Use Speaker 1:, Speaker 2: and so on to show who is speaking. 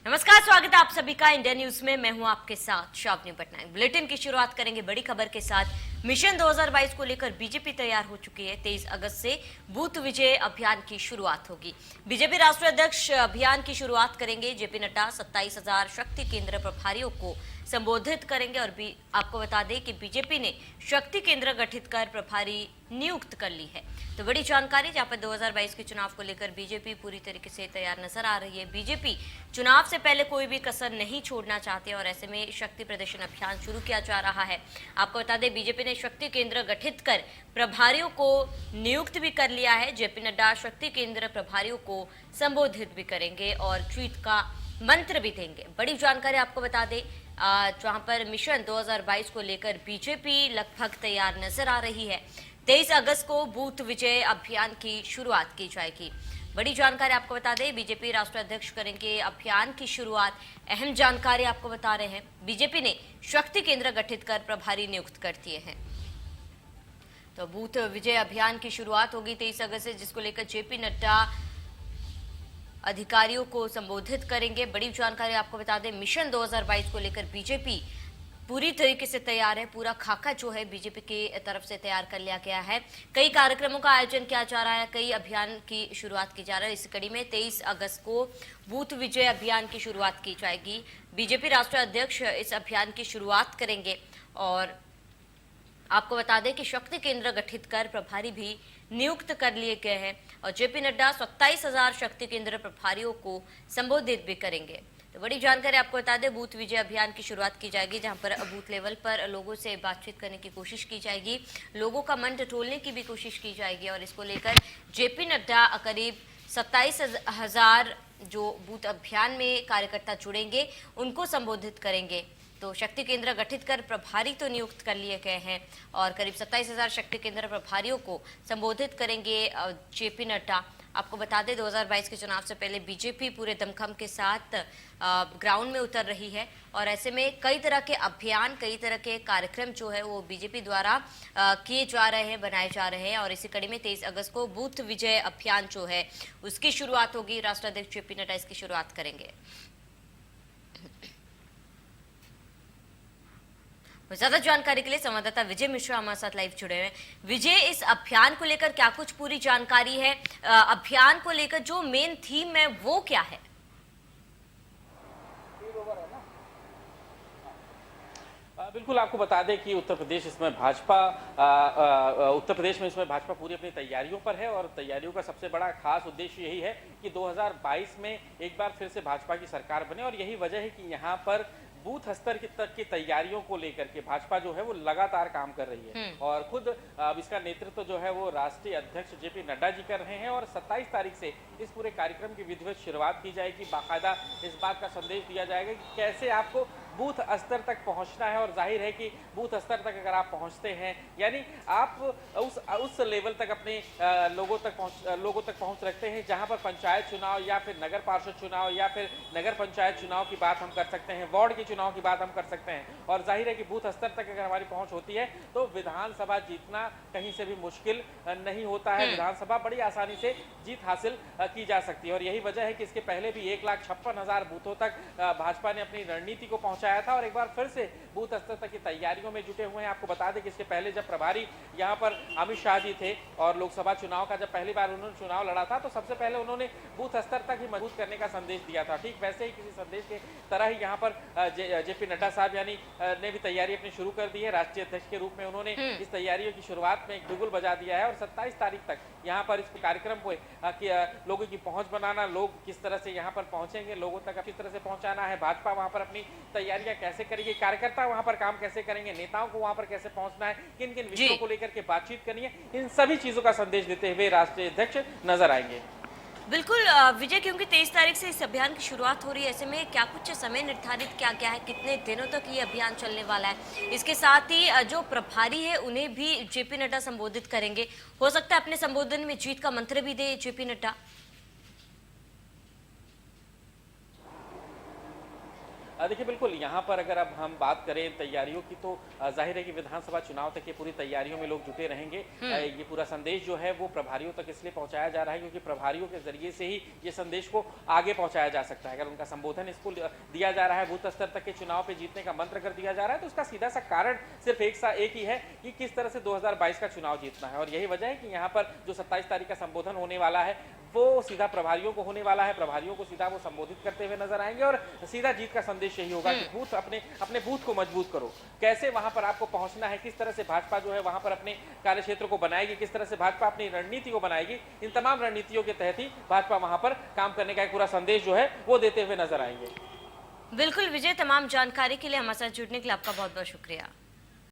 Speaker 1: नमस्कार, स्वागत है आप सभी का इंडिया न्यूज में। मैं हूं आपके साथ शावनी पटनायक। बुलेटिन की शुरुआत करेंगे बड़ी खबर के साथ। मिशन 2022 को लेकर बीजेपी तैयार हो चुकी है। 23 अगस्त से बूथ विजय अभियान की शुरुआत होगी। बीजेपी राष्ट्रीय अध्यक्ष अभियान की शुरुआत करेंगे। जेपी नड्डा 27,000 शक्ति केंद्र प्रभारियों को संबोधित करेंगे। और भी आपको बता दें कि बीजेपी ने शक्ति केंद्र गठित कर प्रभारी नियुक्त कर ली है। तो बड़ी जानकारी, जहां पर 2022 के चुनाव को लेकर बीजेपी पूरी तरीके से तैयार नजर आ रही है। बीजेपी चुनाव से पहले कोई भी कसर नहीं छोड़ना चाहते और ऐसे में शक्ति प्रदर्शन अभियान शुरू किया जा रहा है। आपको बता दें, बीजेपी ने शक्ति केंद्र गठित कर प्रभारियों को नियुक्त भी कर लिया है। जेपी नड्डा शक्ति केंद्र प्रभारियों को संबोधित भी करेंगे और ट्वीट का मंत्र भी देंगे। बड़ी जानकारी आपको बता दें, जहां पर मिशन 2022 को लेकर बीजेपी लगभग तैयार नजर आ रही है। 23 अगस्त को बूथ विजय अभियान की शुरुआत की जाएगी। बड़ी जानकारी आपको बता दें, बीजेपी राष्ट्रीय अध्यक्ष करेंगे अभियान की शुरुआत। अहम जानकारी आपको बता रहे हैं, बीजेपी ने शक्ति केंद्र गठित कर प्रभारी नियुक्त कर दिए हैं। तो बूथ विजय अभियान की शुरुआत होगी 23 अगस्त से, जिसको लेकर जेपी नड्डा अधिकारियों को संबोधित करेंगे। बड़ी जानकारी आपको बता दें, मिशन 2022 को लेकर बीजेपी पूरी तरीके से तैयार है। पूरा खाका जो है बीजेपी की तरफ से तैयार कर लिया गया है। कई कार्यक्रमों का आयोजन किया जा रहा है, कई अभियान की शुरुआत की जा रही है। इस कड़ी में 23 अगस्त को बूथ विजय अभियान की शुरुआत की जाएगी। बीजेपी राष्ट्रीय अध्यक्ष इस अभियान की शुरुआत करेंगे। और आपको बता दें कि शक्ति केंद्र गठित कर प्रभारी भी नियुक्त कर लिए गए हैं। और जेपी नड्डा 27,000 शक्ति केंद्र प्रभारियों को संबोधित भी करेंगे। तो बड़ी जानकारी आपको बता दें, बूथ विजय अभियान की शुरुआत की जाएगी, जहां पर बूथ लेवल पर लोगों से बातचीत करने की कोशिश की जाएगी, लोगों का मन टटोलने की भी कोशिश की जाएगी। और इसको लेकर जेपी नड्डा करीब 27,000 जो बूथ अभियान में कार्यकर्ता जुड़ेंगे उनको संबोधित करेंगे। तो शक्ति केंद्र गठित कर प्रभारी तो नियुक्त कर लिए गए हैं और करीब 27,000 शक्ति केंद्र प्रभारियों को संबोधित करेंगे जेपी नड्डा। आपको बता दें, 2022 के चुनाव से पहले बीजेपी पूरे दमखम के साथ ग्राउंड में उतर रही है और ऐसे में कई तरह के अभियान, कई तरह के कार्यक्रम जो है वो बीजेपी द्वारा किए जा रहे हैं, बनाए जा रहे हैं। और इसी कड़ी में 23 अगस्त को बूथ विजय अभियान जो है उसकी शुरुआत होगी। राष्ट्रीय अध्यक्ष जेपी नड्डा इसकी शुरुआत करेंगे। ज्यादा जानकारी के लिए संवाददाता विजय मिश्रा हमारे साथ लाइव जुड़े हुए हैं। विजय, इस अभियान को लेकर क्या कुछ पूरी जानकारी है? अभियान को लेकर जो मेन थीम है वो क्या है?
Speaker 2: बिल्कुल, आपको बता दें कि उत्तर प्रदेश में इसमें भाजपा पूरी अपनी तैयारियों पर है और तैयारियों का सबसे बड़ा खास उद्देश्य यही है कि 2022 में एक बार फिर से भाजपा की सरकार बने। और यही वजह है कि यहाँ पर बूथ स्तर तक की तैयारियों को लेकर के भाजपा जो है वो लगातार काम कर रही है। और खुद अब इसका नेतृत्व जो है वो राष्ट्रीय अध्यक्ष जेपी नड्डा जी कर रहे हैं। और 27 तारीख से इस पूरे कार्यक्रम की विधिवत शुरुआत की जाएगी। बाकायदा इस बात का संदेश दिया जाएगा कि कैसे आपको बूथ स्तर तक पहुंचना है। और जाहिर है कि बूथ स्तर तक अगर आप पहुंचते हैं, यानी आप उस लेवल तक अपने लोगों तक पहुंच रखते हैं जहां पर पंचायत चुनाव या फिर नगर पार्षद चुनाव या फिर नगर पंचायत चुनाव की बात हम कर सकते हैं, वार्ड के चुनाव की बात हम कर सकते हैं। और जाहिर है कि बूथ स्तर तक अगर हमारी पहुंच होती है तो विधानसभा जीतना कहीं से भी मुश्किल नहीं होता है। विधानसभा बड़ी आसानी से जीत हासिल की जा सकती है। और यही वजह है कि इसके पहले भी 1,56,000 बूथों तक भाजपा ने अपनी रणनीति को पहुंचाया था और एक बार फिर से बूथ स्तर तक की तैयारियों में जुटे हुए हैं। आपको बता दें कि इसके पहले जब प्रभारी यहाँ पर अमित शाह जी थे और लोकसभा चुनाव का जब पहली बार उन्होंने चुनाव लड़ा था तो सबसे पहले उन्होंने बूथ स्तर तक ही मजबूत करने का संदेश दिया था। ठीक वैसे ही किसी संदेश के तरह ही यहाँ पर जेपी नड्डा साहब यानी ने भी तैयारी अपनी शुरू कर दी है। राष्ट्रीय अध्यक्ष के रूप में उन्होंने इस तैयारियों की शुरुआत में एक बिगुल बजा दिया है। और 27 तारीख तक यहाँ पर इस कार्यक्रम को लोगों की पहुंच बनाना, लोग किस तरह से यहाँ पर पहुंचेंगे, लोगों तक किस तरह से पहुंचाना है, भाजपा वहां पर अपनी तैयारियां कैसे करेगी, कार्यकर्ता वहां पर काम कैसे करेंगे, नेताओं को वहां पर कैसे पहुंचना है, किन किन विषयों को लेकर के बातचीत करनी है, इन सभी चीजों का संदेश देते हुए राष्ट्रीय अध्यक्ष नजर आएंगे।
Speaker 1: बिल्कुल विजय, क्योंकि 23 तारीख से इस अभियान की शुरुआत हो रही है, ऐसे में क्या कुछ समय निर्धारित किया गया है, कितने दिनों तक ये अभियान चलने वाला है? इसके साथ ही जो प्रभारी है उन्हें भी जेपी नड्डा संबोधित करेंगे। हो सकता है अपने संबोधन में जीत का मंत्र भी दे जेपी नड्डा।
Speaker 2: देखिए बिल्कुल यहाँ पर अगर अब हम बात करें तैयारियों की तो जाहिर है कि विधानसभा चुनाव तक ये पूरी तैयारियों में लोग जुटे रहेंगे। ये पूरा संदेश जो है वो प्रभारियों तक इसलिए पहुंचाया जा रहा है क्योंकि प्रभारियों के जरिए से ही ये संदेश को आगे पहुंचाया जा सकता है। अगर उनका संबोधन इसको दिया जा रहा है, बूथ स्तर तक के चुनाव पे जीतने का मंत्र कर दिया जा रहा है, तो उसका सीधा सा कारण सिर्फ एक ही है कि किस तरह से 2022 का चुनाव जीतना है। और यही वजह है कि यहाँ पर जो 27 तारीख का संबोधन होने वाला है वो सीधा प्रभारियों को होने वाला है। प्रभारियों को सीधा वो संबोधित करते हुए नजर आएंगे और सीधा जीत का संदेश यही होगा कि बूथ अपने बूथ को मजबूत करो। कैसे वहां पर आपको पहुंचना है, किस तरह से भाजपा जो है वहां पर अपने कार्यक्षेत्र को बनाएगी, किस तरह से भाजपा अपनी रणनीति को बनाएगी, इन तमाम रणनीतियों के तहत ही भाजपा वहां पर काम करने का एक पूरा संदेश जो है वो देते हुए नजर आएंगे।
Speaker 1: बिल्कुल विजय, तमाम जानकारी के लिए हमारे साथ जुड़ने के लिए आपका बहुत बहुत शुक्रिया।